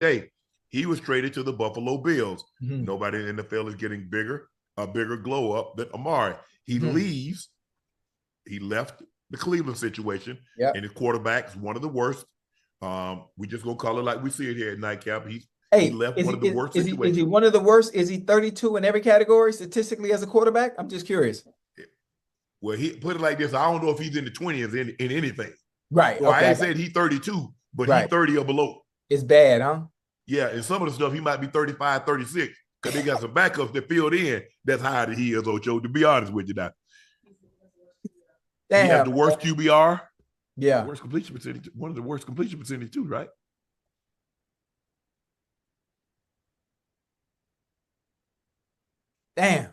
day. He was traded to the Buffalo Bills. Mm-hmm. Nobody in the NFL is getting a bigger glow up than Amari. He leaves. He left the Cleveland situation, and his quarterback is one of the worst. We just gonna call it like we see it here at Nightcap. He left one of the worst situations. Is he one of the worst? Is he 32 in every category statistically as a quarterback? I'm just curious. Well, he put it like this. I don't know if he's in the 20s in anything. Right. So okay. I ain't said he's 32, but he's 30 or below. It's bad, huh? Yeah, and some of the stuff he might be 35, 36, because they got some backups that filled in that's higher than he is, Ocho, to be honest with you now. Damn, he has the worst QBR. Yeah. Worst completion percentage, one of the worst completion percentage too, right? Damn.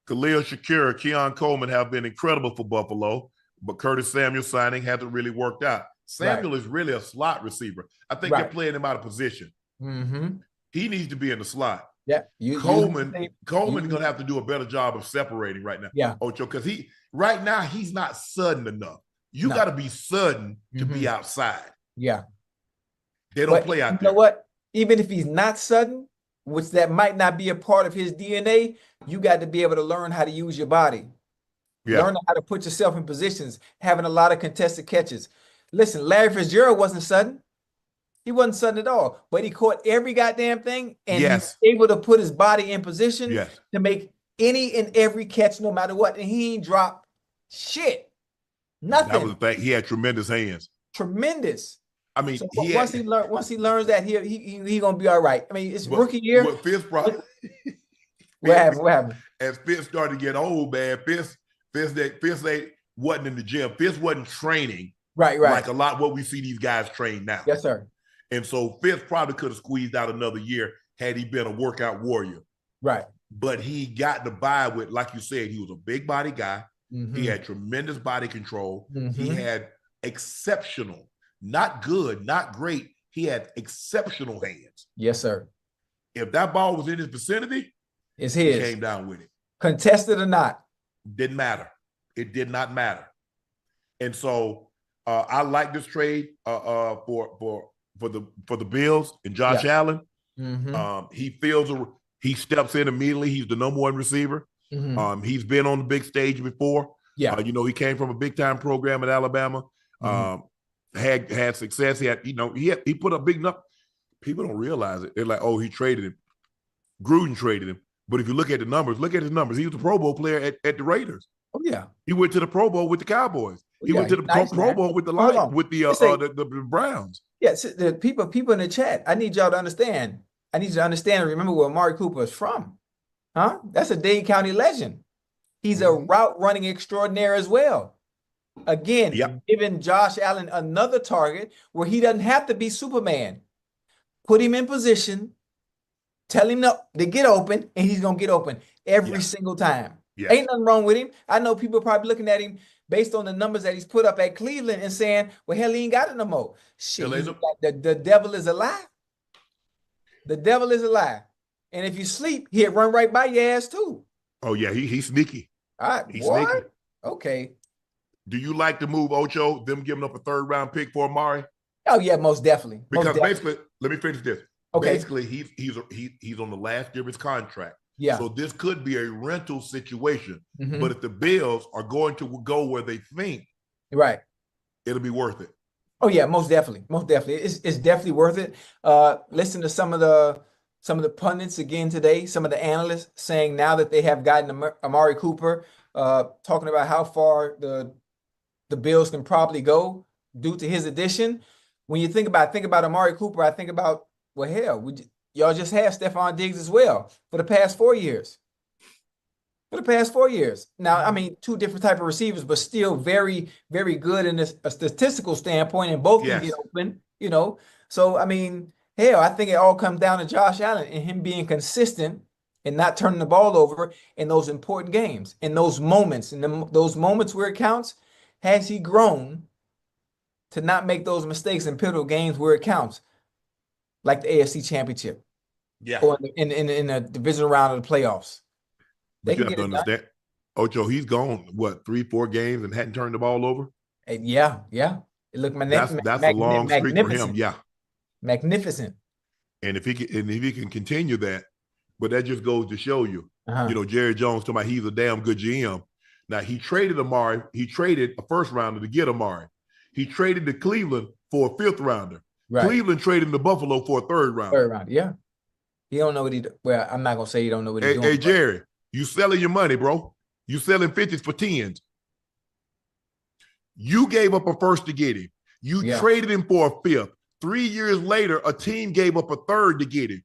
Khalil Shakir, Keon Coleman have been incredible for Buffalo, but Curtis Samuel signing hasn't really worked out. Samuel is really a slot receiver. I think they're playing him out of position. Mm-hmm. He needs to be in the slot. Yeah. Coleman's going to have to do a better job of separating right now. Yeah. Ocho, because right now he's not sudden enough. You got to be sudden to be outside. Yeah. They don't play out there. You know what? Even if he's not sudden, which that might not be a part of his DNA, you got to be able to learn how to use your body. Yeah. Learn how to put yourself in positions, having a lot of contested catches. Listen, Larry Fitzgerald wasn't sudden. He wasn't sudden at all, but he caught every goddamn thing and he was able to put his body in position to make any and every catch no matter what. And he ain't dropped shit. Nothing. That was the thing. He had tremendous hands. Tremendous. I mean, so once he learns that, he gonna be all right. I mean, it's rookie year. What Fitz probably what happened? As Fitz started to get old, man, Fitz wasn't in the gym. Fitz wasn't training. Right. Like a lot what we see these guys train now. Yes, sir. And so Fitz probably could have squeezed out another year had he been a workout warrior. Right. But he got the buy with, like you said, he was a big body guy. Mm-hmm. He had tremendous body control. Mm-hmm. He had exceptional, not good, not great. He had exceptional hands. Yes, sir. If that ball was in his vicinity, it's his. He came down with it. Contested or not. Didn't matter. It did not matter. And so I like this trade for the Bills and Josh Allen. Mm-hmm. He steps in immediately. He's the number one receiver. Mm-hmm. He's been on the big stage before. Yeah. He came from a big time program at Alabama. Mm-hmm. Had success. He put up big enough. People don't realize it. They're like, oh, he traded him. Gruden traded him. But if you look at the numbers, look at his numbers. He was a Pro Bowl player at the Raiders. Oh yeah. He went to the Pro Bowl with the Cowboys. He went to the Pro Bowl with the Lions, with the Browns. Yes, the people in the chat. I need y'all to understand. I need you to understand and remember where Amari Cooper is from. Huh? That's a Dade County legend. He's a route running extraordinaire as well. Again, giving Josh Allen another target where he doesn't have to be Superman. Put him in position, tell him to get open, and he's going to get open every single time. Yes. Ain't nothing wrong with him. I know people are probably looking at him based on the numbers that he's put up at Cleveland and saying, well, hell, he ain't got it no more. Shit, the devil is a lie. The devil is a lie. And if you sleep, he'll run right by your ass too. Oh, yeah, he's sneaky. All right, he's sneaky. Okay. Do you like the move, Ocho, them giving up a third-round pick for Amari? Oh, yeah, most definitely. Because basically, let me finish this. Okay. Basically, he's on the last year of his contract. Yeah. So this could be a rental situation. Mm-hmm. But if the Bills are going to go where they think, right, it'll be worth it. Oh yeah, most definitely. Most definitely. It's definitely worth it. Listen to some of the pundits again today, some of the analysts saying now that they have gotten Amari Cooper, talking about how far the Bills can probably go due to his addition. When you think about Amari Cooper, I think about, well, hell, y'all just had Stephon Diggs as well for the past 4 years. Now, I mean, two different type of receivers, but still very, very good in a statistical standpoint, and both can get open, So, I mean, hell, I think it all comes down to Josh Allen and him being consistent and not turning the ball over in those important games, in those moments, those moments where it counts. Has he grown to not make those mistakes in pivotal games where it counts, like the AFC Championship, or in the divisional round of the playoffs? They can get it done. Ocho, he's gone, 3-4 games and hadn't turned the ball over? Yeah. It looked that's a long streak for him, Magnificent. And if he can continue that, but that just goes to show you, Jerry Jones talking about he's a damn good GM. Now he traded Amari. He traded a first rounder to get Amari. He traded to Cleveland for a fifth rounder. Right. Cleveland traded to Buffalo for a third rounder. Third round, yeah. He don't know what he. Well, I'm not gonna say he don't know what he's doing. Hey Jerry, you selling your money, bro. You selling 50s for 10s. You gave up a first to get him. You traded him for a fifth. 3 years later, a team gave up a third to get him.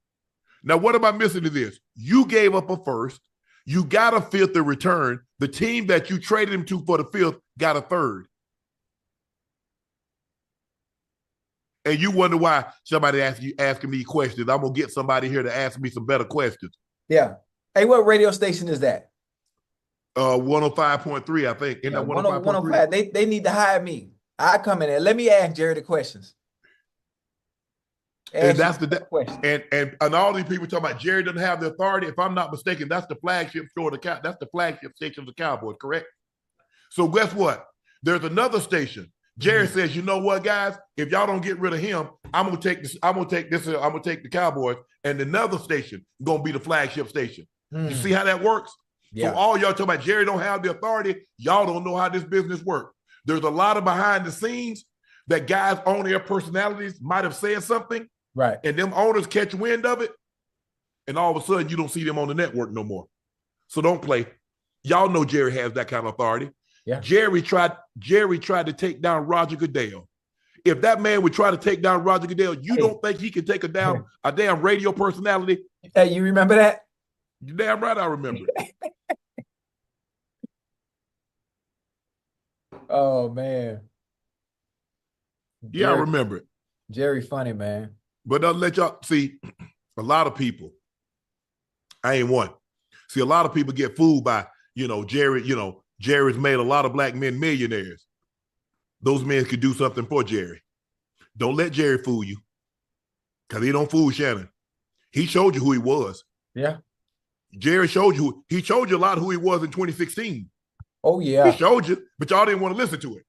Now, what am I missing to this? You gave up a first. You got a fifth in return. The team that you traded him to for the fifth got a third. And you wonder why somebody asking me questions. I'm going to get somebody here to ask me some better questions. Yeah. Hey, what radio station is that? 105.3, I think. Isn't that 105.3? They need to hire me. I come in there. Let me ask Jerry the questions. And that's the question. And all these people talking about Jerry doesn't have the authority. If I'm not mistaken, that's the flagship store of that's the flagship station of the Cowboys, correct? So guess what? There's another station. Jerry says, you know what, guys? If y'all don't get rid of him, I'm gonna take the Cowboys, and another station gonna be the flagship station. You see how that works? Yeah. So all y'all talking about Jerry don't have the authority, y'all don't know how this business works. There's a lot of behind the scenes that guys on their personalities might have said something. Right. And them owners catch wind of it, and all of a sudden you don't see them on the network no more. So don't play. Y'all know Jerry has that kind of authority. Yeah. Jerry tried to take down Roger Goodell. If that man would try to take down Roger Goodell, you don't think he can take a damn radio personality? Hey, you remember that? You're damn right I remember. Oh man. Yeah, Jerry, I remember it. Jerry funny, man. But I'll let y'all see, a lot of people, I ain't one. See, a lot of people get fooled by, Jerry, Jerry's made a lot of black men millionaires. Those men could do something for Jerry. Don't let Jerry fool you, because he don't fool Shannon. He showed you who he was. Yeah. Jerry showed you a lot of who he was in 2016. Oh, yeah. He showed you, but y'all didn't want to listen to it.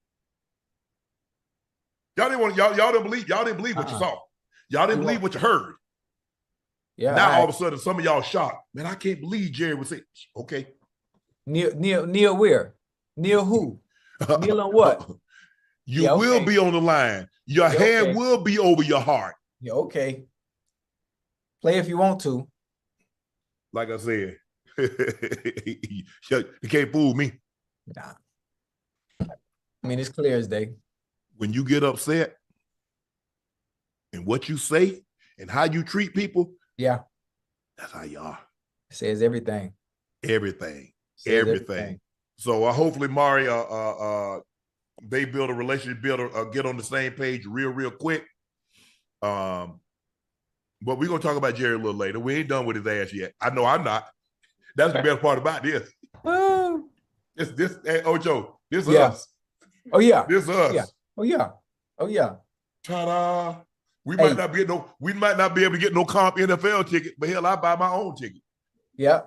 Y'all didn't believe what you saw. Y'all didn't believe what you heard. Yeah. Now all of a sudden, some of y'all shocked. Man, I can't believe Jerry would say, okay. Neil where? Neil who? Neil on what? You will be on the line. Your hand will be over your heart. Yeah, okay. Play if you want to. Like I said, you can't fool me. Nah. I mean, it's clear as day. When you get upset and what you say and how you treat people, that's how you are. It says everything. Everything. So hopefully, Mari, they build a relationship, get on the same page real quick. But we're gonna talk about Jerry a little later. We ain't done with his ass yet. I know I'm not. That's the best part about this. This hey, Ocho, this is us. Oh yeah. This is us. Yeah. Oh yeah. Ta-da. We might not be able to get no comp NFL ticket, but hell, I buy my own ticket. Yeah.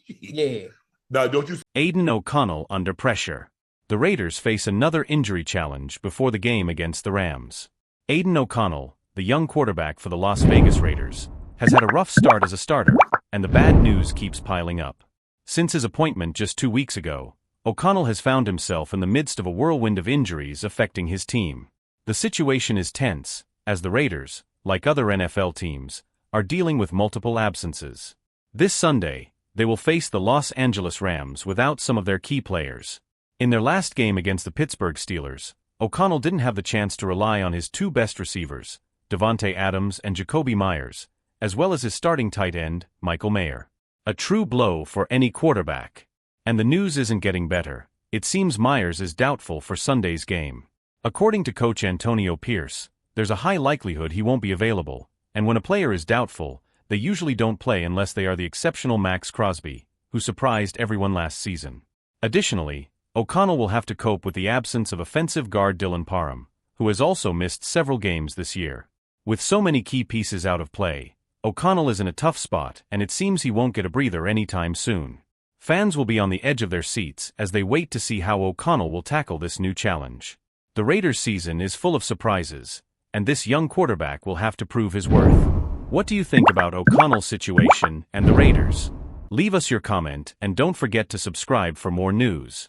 Yeah. Now, don't you? Aidan O'Connell under pressure. The Raiders face another injury challenge before the game against the Rams. Aidan O'Connell, the young quarterback for the Las Vegas Raiders, has had a rough start as a starter, and the bad news keeps piling up. Since his appointment just 2 weeks ago, O'Connell has found himself in the midst of a whirlwind of injuries affecting his team. The situation is tense, as the Raiders, like other NFL teams, are dealing with multiple absences. This Sunday, they will face the Los Angeles Rams without some of their key players. In their last game against the Pittsburgh Steelers, O'Connell didn't have the chance to rely on his two best receivers, Davante Adams and Jacoby Myers, as well as his starting tight end, Michael Mayer. A true blow for any quarterback. And the news isn't getting better. It seems Myers is doubtful for Sunday's game. According to coach Antonio Pierce, there's a high likelihood he won't be available, and when a player is doubtful, they usually don't play unless they are the exceptional Max Crosby, who surprised everyone last season. Additionally, O'Connell will have to cope with the absence of offensive guard Dylan Parham, who has also missed several games this year. With so many key pieces out of play, O'Connell is in a tough spot, and it seems he won't get a breather anytime soon. Fans will be on the edge of their seats as they wait to see how O'Connell will tackle this new challenge. The Raiders' season is full of surprises, and this young quarterback will have to prove his worth. What do you think about O'Connell's situation and the Raiders? Leave us your comment and don't forget to subscribe for more news.